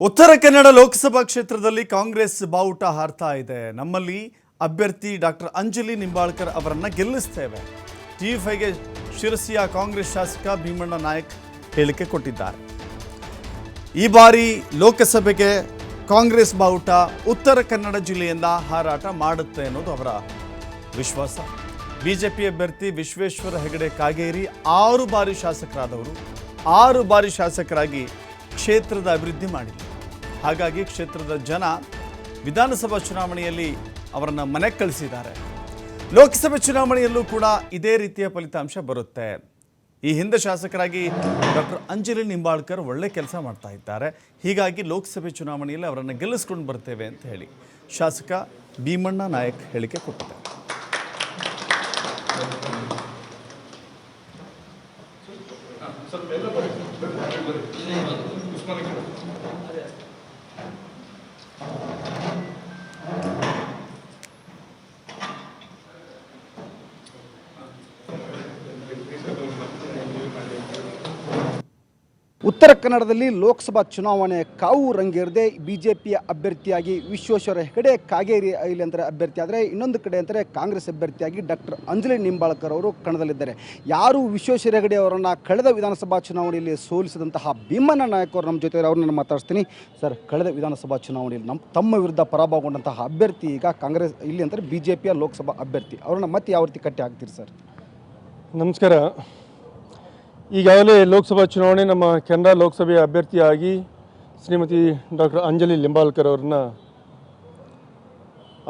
ಉತ್ತರ ಕನ್ನಡ ಲೋಕಸಭಾ ಕ್ಷೇತ್ರದಲ್ಲಿ ಕಾಂಗ್ರೆಸ್ ಬಾವುಟ ಹಾರ್ತಾ ಇದೆ. ನಮ್ಮಲ್ಲಿ ಅಭ್ಯರ್ಥಿ ಡಾಕ್ಟರ್ ಅಂಜಲಿ ನಿಂಬಾಳ್ಕರ್ ಅವರನ್ನ ಗೆಲ್ಲಿಸ್ತೇವೆ. ಟಿ5ಗೆ ಶಿರಸಿಯ ಕಾಂಗ್ರೆಸ್ ಶಾಸಕ ಭೀಮಣ್ಣ ನಾಯಕ್ ಹೇಳಿಕೆ ಕೊಟ್ಟಿದ್ದಾರೆ. ಈ ಬಾರಿ ಲೋಕಸಭೆಗೆ ಕಾಂಗ್ರೆಸ್ ಬಾವುಟ ಉತ್ತರ ಕನ್ನಡ ಜಿಲ್ಲೆಯಿಂದ ಹಾರಾಟ ಮಾಡುತ್ತೆ ಅನ್ನೋದು ಅವರ ವಿಶ್ವಾಸ. ಬಿಜೆಪಿ ಅಭ್ಯರ್ಥಿ ವಿಶ್ವೇಶ್ವರ ಹೆಗಡೆ ಕಾಗೇರಿ 6 ಬಾರಿ ಶಾಸಕರಾದವರು, 6 ಬಾರಿ ಶಾಸಕರಾಗಿ ಕ್ಷೇತ್ರದ ಅಭಿವೃದ್ಧಿ ಮಾಡಿಲ್ಲ. ಹಾಗಾಗಿ ಕ್ಷೇತ್ರದ ಜನ ವಿಧಾನಸಭಾ ಚುನಾವಣೆಯಲ್ಲಿ ಅವರನ್ನು ಮನೆಗೆ ಕಳಿಸಿದ್ದಾರೆ. ಲೋಕಸಭೆ ಚುನಾವಣೆಯಲ್ಲೂ ಕೂಡ ಇದೇ ರೀತಿಯ ಫಲಿತಾಂಶ ಬರುತ್ತೆ. ಈ ಹಿಂದೆ ಶಾಸಕರಾಗಿ ಡಾಕ್ಟರ್ ಅಂಜಲಿ ನಿಂಬಾಳ್ಕರ್ ಒಳ್ಳೆ ಕೆಲಸ ಮಾಡ್ತಾ ಇದ್ದಾರೆ. ಹೀಗಾಗಿ ಲೋಕಸಭೆ ಚುನಾವಣೆಯಲ್ಲಿ ಅವರನ್ನು ಗೆಲ್ಲಿಸ್ಕೊಂಡು ಬರ್ತೇವೆ ಅಂತ ಹೇಳಿ ಶಾಸಕ ಭೀಮಣ್ಣ ನಾಯಕ್ ಹೇಳಿಕೆ ಕೊಟ್ಟಿದ್ದಾರೆ. ಉತ್ತರ ಕನ್ನಡದಲ್ಲಿ ಲೋಕಸಭಾ ಚುನಾವಣೆ ಕಾವು ರಂಗೇರಿದೆ. ಬಿಜೆಪಿಯ ಅಭ್ಯರ್ಥಿಯಾಗಿ ವಿಶ್ವೇಶ್ವರ ಹೆಗಡೆ ಕಾಗೇರಿ ಇಲ್ಲಿ ಅಂತಾರೆ ಅಭ್ಯರ್ಥಿ ಆದರೆ, ಇನ್ನೊಂದು ಕಡೆ ಅಂತಾರೆ ಕಾಂಗ್ರೆಸ್ ಅಭ್ಯರ್ಥಿಯಾಗಿ ಡಾಕ್ಟರ್ ಅಂಜಲಿ ನಿಂಬಾಳ್ಕರ್ ಅವರು ಕಣದಲ್ಲಿದ್ದಾರೆ. ಯಾರು ವಿಶ್ವೇಶ್ವರ ಹೆಗಡೆ ಅವರನ್ನು ಕಳೆದ ವಿಧಾನಸಭಾ ಚುನಾವಣೆಯಲ್ಲಿ ಸೋಲಿಸಿದಂತಹ ಭೀಮಣ್ಣ ನಾಯಕ್ ಅವರು ನಮ್ಮ ಜೊತೆ ಅವ್ರನ್ನ ಮಾತಾಡ್ತೀನಿ. ಸರ್, ಕಳೆದ ವಿಧಾನಸಭಾ ಚುನಾವಣೆಯಲ್ಲಿ ತಮ್ಮ ವಿರುದ್ಧ ಪರಾಭವಗೊಂಡಂತಹ ಅಭ್ಯರ್ಥಿ ಈಗ ಕಾಂಗ್ರೆಸ್ ಇಲ್ಲಿ ಅಂತಾರೆ ಬಿಜೆಪಿಯ ಲೋಕಸಭಾ ಅಭ್ಯರ್ಥಿ, ಅವ್ರನ್ನ ಮತ್ತೆ ಯಾವ ರೀತಿ ಕಟ್ಟಿ ಹಾಕ್ತೀರಿ ಸರ್? ನಮಸ್ಕಾರ. ಈಗಾಗಲೇ ಲೋಕಸಭಾ ಚುನಾವಣೆ ನಮ್ಮ ಕೆನರಾ ಲೋಕಸಭೆಯ ಅಭ್ಯರ್ಥಿಯಾಗಿ ಶ್ರೀಮತಿ ಡಾಕ್ಟರ್ ಅಂಜಲಿ ನಿಂಬಾಳ್ಕರ್ ಅವ್ರನ್ನ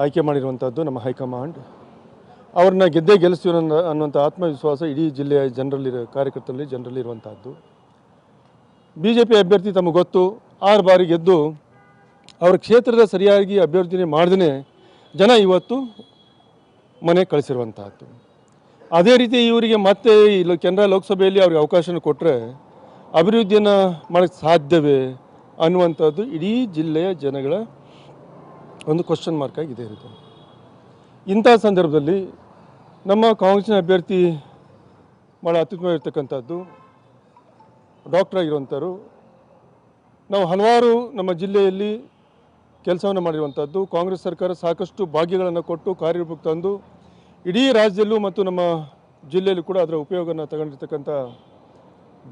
ಆಯ್ಕೆ ಮಾಡಿರುವಂಥದ್ದು ನಮ್ಮ ಹೈಕಮಾಂಡ್. ಅವ್ರನ್ನ ಗೆದ್ದೇ ಗೆಲ್ಲಿಸ್ತೀವಿ ಅನ್ನುವಂಥ ಆತ್ಮವಿಶ್ವಾಸ ಇಡೀ ಜಿಲ್ಲೆಯ ಕಾರ್ಯಕರ್ತರಲ್ಲಿ ಜನರಲ್ಲಿರುವಂಥದ್ದು. ಬಿ ಜೆ ಪಿ ಅಭ್ಯರ್ಥಿ ತಮಗೆ ಗೊತ್ತು, 6 ಬಾರಿ ಗೆದ್ದು ಅವರ ಕ್ಷೇತ್ರದ ಸರಿಯಾಗಿ ಅಭ್ಯರ್ಥಿನೇ ಮಾಡದೇ ಜನ ಇವತ್ತು ಮನೆ ಕಳಿಸಿರುವಂಥದ್ದು. ಅದೇ ರೀತಿ ಇವರಿಗೆ ಮತ್ತೆ ಇಲ್ಲಿ ಕೆನರಾ ಲೋಕಸಭೆಯಲ್ಲಿ ಅವ್ರಿಗೆ ಅವಕಾಶನ ಕೊಟ್ಟರೆ ಅಭಿವೃದ್ಧಿಯನ್ನು ಮಾಡೋಕ್ಕೆ ಸಾಧ್ಯವೇ ಅನ್ನುವಂಥದ್ದು ಇಡೀ ಜಿಲ್ಲೆಯ ಜನಗಳ ಒಂದು ಕ್ವಶನ್ ಮಾರ್ಕ್ ಆಗಿದೆ ಇರುತ್ತೆ. ಇಂಥ ಸಂದರ್ಭದಲ್ಲಿ ನಮ್ಮ ಕಾಂಗ್ರೆಸ್ನ ಅಭ್ಯರ್ಥಿ ಭಾಳ ಅತ್ಯುತ್ತಮವಾಗಿರ್ತಕ್ಕಂಥದ್ದು ಡಾಕ್ಟರ್ ಆಗಿರುವಂಥವ್ರು. ನಾವು ಹಲವಾರು ನಮ್ಮ ಜಿಲ್ಲೆಯಲ್ಲಿ ಕೆಲಸವನ್ನು ಮಾಡಿರುವಂಥದ್ದು. ಕಾಂಗ್ರೆಸ್ ಸರ್ಕಾರ ಸಾಕಷ್ಟು ಭಾಗ್ಯಗಳನ್ನು ಕೊಟ್ಟು ಕಾರ್ಯರೂಪಕ್ಕೆ ತಂದು ಇಡೀ ರಾಜ್ಯದಲ್ಲೂ ಮತ್ತು ನಮ್ಮ ಜಿಲ್ಲೆಯಲ್ಲೂ ಕೂಡ ಅದರ ಉಪಯೋಗವನ್ನು ತಗೊಂಡಿರ್ತಕ್ಕಂಥ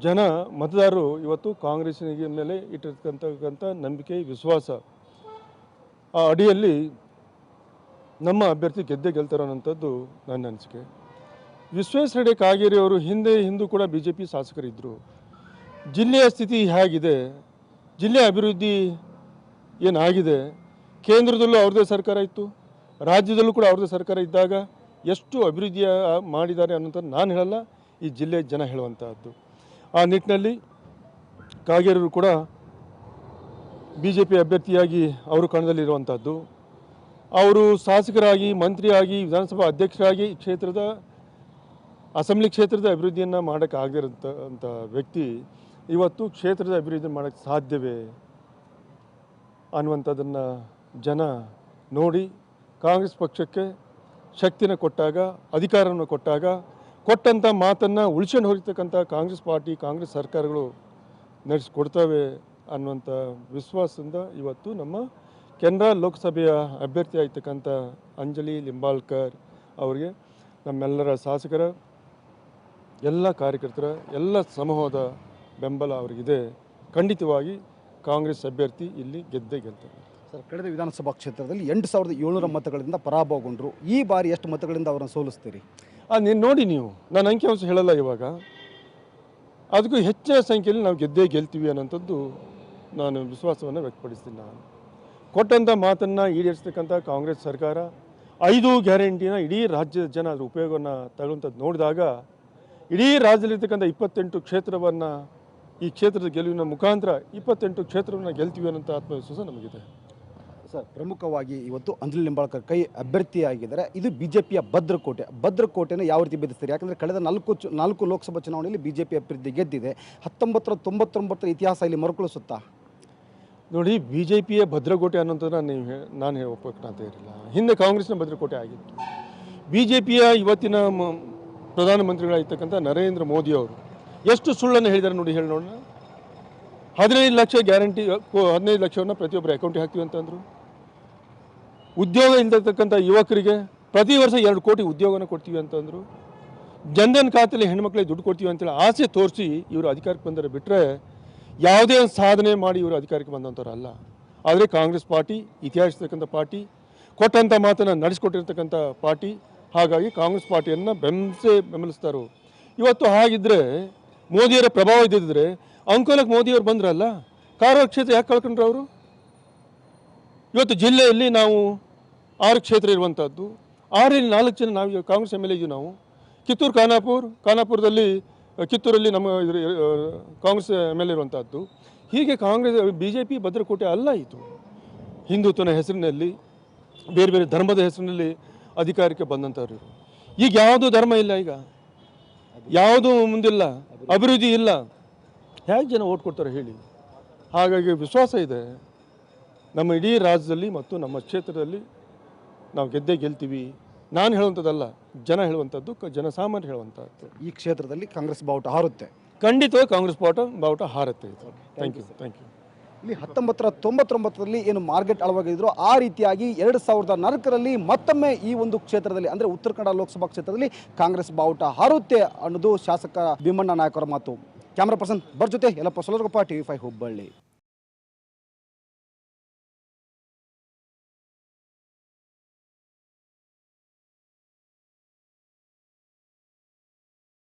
ಜನ ಮತದಾರರು ಇವತ್ತು ಕಾಂಗ್ರೆಸ್ಸಿನ ಮೇಲೆ ಇಟ್ಟಿರ್ತಕ್ಕಂಥ ನಂಬಿಕೆ, ವಿಶ್ವಾಸ ಆ ಅಡಿಯಲ್ಲಿ ನಮ್ಮ ಅಭ್ಯರ್ಥಿ ಗೆದ್ದೇ ಗೆಲ್ತಾರೆ ಅನ್ನೋಂಥದ್ದು ನನ್ನ ಅನಿಸಿಕೆ. ವಿಶ್ವೇಶ್ವರ ಹೆಗಡೆ ಕಾಗೇರಿ ಅವರು ಹಿಂದೂ ಕೂಡ ಬಿ ಜೆ ಪಿ ಶಾಸಕರಿದ್ದರು. ಜಿಲ್ಲೆಯ ಸ್ಥಿತಿ ಹೇಗಿದೆ, ಜಿಲ್ಲೆಯ ಅಭಿವೃದ್ಧಿ ಏನಾಗಿದೆ, ಕೇಂದ್ರದಲ್ಲೂ ಅವ್ರದ್ದೇ ಸರ್ಕಾರ ಇತ್ತು, ರಾಜ್ಯದಲ್ಲೂ ಕೂಡ ಅವ್ರದ್ದೇ ಸರ್ಕಾರ ಇದ್ದಾಗ ಎಷ್ಟು ಅಭಿವೃದ್ಧಿಯ ಮಾಡಿದ್ದಾರೆ ಅನ್ನೋಂಥದ್ದು ನಾನು ಹೇಳಲ್ಲ, ಈ ಜಿಲ್ಲೆಯ ಜನ ಹೇಳುವಂಥದ್ದು. ಆ ನಿಟ್ಟಿನಲ್ಲಿ ಕಾಗೇರಿಯವರು ಕೂಡ ಬಿ ಜೆ ಪಿ ಅಭ್ಯರ್ಥಿಯಾಗಿ ಅವರು ಕಣದಲ್ಲಿರುವಂಥದ್ದು. ಅವರು ಶಾಸಕರಾಗಿ, ಮಂತ್ರಿಯಾಗಿ, ವಿಧಾನಸಭಾ ಅಧ್ಯಕ್ಷರಾಗಿ ಕ್ಷೇತ್ರದ ಅಸೆಂಬ್ಲಿ ಕ್ಷೇತ್ರದ ಅಭಿವೃದ್ಧಿಯನ್ನು ಮಾಡೋಕ್ಕೆ ಆಗದಿರೋಂಥ ವ್ಯಕ್ತಿ ಇವತ್ತು ಕ್ಷೇತ್ರದ ಅಭಿವೃದ್ಧಿ ಮಾಡೋಕ್ಕೆ ಸಾಧ್ಯವೇ ಅನ್ನುವಂಥದ್ದನ್ನು ಜನ ನೋಡಿ ಕಾಂಗ್ರೆಸ್ ಪಕ್ಷಕ್ಕೆ ಶಕ್ತಿನ ಕೊಟ್ಟಾಗ, ಅಧಿಕಾರವನ್ನು ಕೊಟ್ಟಂಥ ಮಾತನ್ನು ಉಳಿಸ್ಕೊಂಡು ಹೋಗಿರ್ತಕ್ಕಂಥ ಕಾಂಗ್ರೆಸ್ ಪಾರ್ಟಿ, ಕಾಂಗ್ರೆಸ್ ಸರ್ಕಾರಗಳು ನಡೆಸಿಕೊಡ್ತವೆ ಅನ್ನುವಂಥ ವಿಶ್ವಾಸದಿಂದ ಇವತ್ತು ನಮ್ಮ ಕೆನರಾ ಲೋಕಸಭೆಯ ಅಭ್ಯರ್ಥಿ ಆಗಿರ್ತಕ್ಕಂಥ ಅಂಜಲಿ ನಿಂಬಾಳ್ಕರ್ ಅವರಿಗೆ ನಮ್ಮೆಲ್ಲರ ಶಾಸಕರ, ಎಲ್ಲ ಕಾರ್ಯಕರ್ತರ, ಎಲ್ಲ ಸಮೂಹದ ಬೆಂಬಲ ಅವರಿಗಿದೆ. ಖಂಡಿತವಾಗಿ ಕಾಂಗ್ರೆಸ್ ಅಭ್ಯರ್ಥಿ ಇಲ್ಲಿ ಗೆದ್ದೇ ಗೆಲ್ತಾರೆ. ಸರ್, ಕಳೆದ ವಿಧಾನಸಭಾ ಕ್ಷೇತ್ರದಲ್ಲಿ 8700 ಮತಗಳಿಂದ ಪರಾಭವಗೊಂಡರು. ಈ ಬಾರಿ ಎಷ್ಟು ಮತಗಳಿಂದ ಅವರನ್ನು ಸೋಲಿಸ್ತೀರಿ? ನೀನು ನೋಡಿ, ನಾನು ಅಂಕಿಅಂಶ ಹೇಳಲ್ಲ ಇವಾಗ. ಅದಕ್ಕೂ ಹೆಚ್ಚಿನ ಸಂಖ್ಯೆಯಲ್ಲಿ ನಾವು ಗೆದ್ದೇ ಗೆಲ್ತೀವಿ ಅನ್ನೋಂಥದ್ದು ನಾನು ವಿಶ್ವಾಸವನ್ನು ವ್ಯಕ್ತಪಡಿಸ್ತೀನಿ. ನಾನು ಕೊಟ್ಟಂಥ ಮಾತನ್ನು ಈಡೇರಿಸ್ತಕ್ಕಂಥ ಕಾಂಗ್ರೆಸ್ ಸರ್ಕಾರ 5 ಗ್ಯಾರಂಟಿನ ಇಡೀ ರಾಜ್ಯದ ಜನ ಅದರ ಉಪಯೋಗವನ್ನು ತಗೊಳ್ಳೋಂಥದ್ದು ನೋಡಿದಾಗ ಇಡೀ ರಾಜ್ಯದಲ್ಲಿರ್ತಕ್ಕಂಥ 28 ಕ್ಷೇತ್ರವನ್ನು, ಈ ಕ್ಷೇತ್ರದ ಗೆಲುವಿನ ಮುಖಾಂತರ 28 ಕ್ಷೇತ್ರವನ್ನು ಗೆಲ್ತೀವಿ ಅನ್ನೋಂಥ ಆತ್ಮವಿಶ್ವಾಸ ನಮಗಿದೆ. ಸರ್, ಪ್ರಮುಖವಾಗಿ ಇವತ್ತು ಅಂಜಲಿ ನಿಂಬಾಳ್ಕರ್ ಕೈ ಅಭ್ಯರ್ಥಿಯಾಗಿದ್ದಾರೆ. ಇದು ಬಿಜೆಪಿಯ ಭದ್ರಕೋಟೆಯನ್ನು ಯಾವ ರೀತಿ ಬೆದರಿಸ್ತಾರೆ? ಯಾಕಂದರೆ ಕಳೆದ 4 ಲೋಕಸಭಾ ಚುನಾವಣೆಯಲ್ಲಿ ಬಿಜೆಪಿ ಅಭ್ಯರ್ಥಿ ಗೆದ್ದಿದೆ. 1999 ಇತಿಹಾಸ ಇಲ್ಲಿ ಮರುಕಳಿಸುತ್ತಾ? ನೋಡಿ, ಬಿ ಜೆ ಪಿಯ ಭದ್ರಕೋಟೆ ಅನ್ನೋಂಥದ್ದು ನಾನು ಒಪ್ಪಕ್ಕಾಗ್ತಾ ಇರಲಿಲ್ಲ. ಹಿಂದೆ ಕಾಂಗ್ರೆಸ್ನ ಭದ್ರಕೋಟೆ ಆಗಿತ್ತು. ಬಿ ಜೆ ಪಿಯ ಇವತ್ತಿನ ಪ್ರಧಾನಮಂತ್ರಿಗಳಾಗಿರ್ತಕ್ಕಂಥ ನರೇಂದ್ರ ಮೋದಿ ಅವರು ಎಷ್ಟು ಸುಳ್ಳನ್ನು ಹೇಳಿದ್ದಾರೆ ನೋಡಿ, ಹೇಳಿ ನೋಡೋಣ. 15 ಲಕ್ಷ ಗ್ಯಾರಂಟಿ, 15 ಲಕ್ಷವನ್ನು ಪ್ರತಿಯೊಬ್ಬರು ಅಕೌಂಟಿಗೆ ಹಾಕ್ತೀವಿ ಅಂತಂದರು. ಉದ್ಯೋಗ ಇಲ್ಲತಕ್ಕಂಥ ಯುವಕರಿಗೆ ಪ್ರತಿ ವರ್ಷ 2 ಕೋಟಿ ಉದ್ಯೋಗನ ಕೊಡ್ತೀವಿ ಅಂತಂದರು. ಜನ್ಧನ್ ಖಾತೆಯಲ್ಲಿ ಹೆಣ್ಮಕ್ಳಿಗೆ ದುಡ್ಡು ಕೊಡ್ತೀವಿ ಅಂತೇಳಿ ಆಸೆ ತೋರಿಸಿ ಇವರು ಅಧಿಕಾರಕ್ಕೆ ಬಂದರೆ ಬಿಟ್ಟರೆ ಯಾವುದೇ ಒಂದು ಸಾಧನೆ ಮಾಡಿ ಇವರು ಅಧಿಕಾರಕ್ಕೆ ಬಂದಂಥವ್ರು ಅಲ್ಲ. ಆದರೆ ಕಾಂಗ್ರೆಸ್ ಪಾರ್ಟಿ ಇತಿಹಾಸಿರ್ತಕ್ಕಂಥ ಪಾರ್ಟಿ, ಕೊಟ್ಟಂಥ ಮಾತನ್ನು ನಡೆಸಿಕೊಟ್ಟಿರ್ತಕ್ಕಂಥ ಪಾರ್ಟಿ. ಹಾಗಾಗಿ ಕಾಂಗ್ರೆಸ್ ಪಾರ್ಟಿಯನ್ನು ಬೆಂಬಲಿಸ್ತಾರೋ. ಇವತ್ತು ಹಾಗಿದ್ದರೆ ಮೋದಿಯವರ ಪ್ರಭಾವ ಇದ್ದಿದ್ದರೆ ಅಂಕೋಲಕ್ಕೆ ಮೋದಿಯವರು ಬಂದ್ರಲ್ಲ, ಕಾರವಾರ ಕ್ಷೇತ್ರ ಯಾಕೆ ಕಳ್ಕೊಂಡ್ರು ಅವರು? ಇವತ್ತು ಜಿಲ್ಲೆಯಲ್ಲಿ ನಾವು 6 ಕ್ಷೇತ್ರ ಇರುವಂಥದ್ದು, 6ರಲ್ಲಿ 4 ಜನ ನಾವು ಕಾಂಗ್ರೆಸ್ ಎಮ್ ಎಲ್ ಎ ಇದ್ದೀವಿ. ನಾವು ಕಿತ್ತೂರು ಖಾನಾಪುರದಲ್ಲಿ ಕಿತ್ತೂರಲ್ಲಿ ನಮ್ಮ ಕಾಂಗ್ರೆಸ್ ಎಮ್ ಎಲ್ ಎ ಇರುವಂಥದ್ದು. ಹೀಗೆ ಕಾಂಗ್ರೆಸ್ BJP ಭದ್ರಕೋಟೆ ಅಲ್ಲ ಇದು. ಹಿಂದುತ್ವನ ಹೆಸರಿನಲ್ಲಿ, ಬೇರೆ ಬೇರೆ ಧರ್ಮದ ಹೆಸರಿನಲ್ಲಿ ಅಧಿಕಾರಕ್ಕೆ ಬಂದಂಥವ್ರು. ಈಗ ಯಾವುದೂ ಧರ್ಮ ಇಲ್ಲ, ಈಗ ಯಾವುದೂ ಮುಂದಿಲ್ಲ, ಅಭಿವೃದ್ಧಿ ಇಲ್ಲ. ಹೇಗೆ ಜನ ಓಟ್ ಕೊಡ್ತಾರೆ ಹೇಳಿ? ಹಾಗಾಗಿ ವಿಶ್ವಾಸ ಇದೆ ನಮ್ಮ ಇಡೀ ರಾಜ್ಯದಲ್ಲಿ ಮತ್ತು ನಮ್ಮ ಕ್ಷೇತ್ರದಲ್ಲಿ ನಾವು ಗೆಲ್ತೀವಿ. ನಾನು ಹೇಳುವಂಥದ್ದಲ್ಲ, ಜನ ಹೇಳುವಂಥದ್ದು, ಜನಸಾಮಾನ್ಯರು ಹೇಳುವಂಥದ್ದು. ಈ ಕ್ಷೇತ್ರದಲ್ಲಿ ಕಾಂಗ್ರೆಸ್ ಬಾವುಟ ಹಾರುತ್ತೆ. ಖಂಡಿತವಾಗಿ ಕಾಂಗ್ರೆಸ್ ಬಾವುಟ ಹಾರುತ್ತೆ ಇದು. Thank you. ಇಲ್ಲಿ 1999ರಲ್ಲಿ ಏನು ಮಾರ್ಕೆಟ್ ಅಳವಾಗಿದ್ರು ಆ ರೀತಿಯಾಗಿ 2004ರಲ್ಲಿ ಮತ್ತೊಮ್ಮೆ ಈ ಒಂದು ಕ್ಷೇತ್ರದಲ್ಲಿ ಅಂದರೆ ಉತ್ತರ ಕನ್ನಡ ಲೋಕಸಭಾ ಕ್ಷೇತ್ರದಲ್ಲಿ ಕಾಂಗ್ರೆಸ್ ಬಾವುಟ ಹಾರುತ್ತೆ ಅನ್ನೋದು ಶಾಸಕ ಭೀಮಣ್ಣ ನಾಯಕ್ ಅವರ ಮಾತು. ಕ್ಯಾಮ್ರಾ ಪರ್ಸನ್ ಜೊತೆ ಯಲ್ಲಪ್ಪ ಸೊಲರ್ಗಪ್ಪ, TV5 ಹುಬ್ಬಳ್ಳಿ.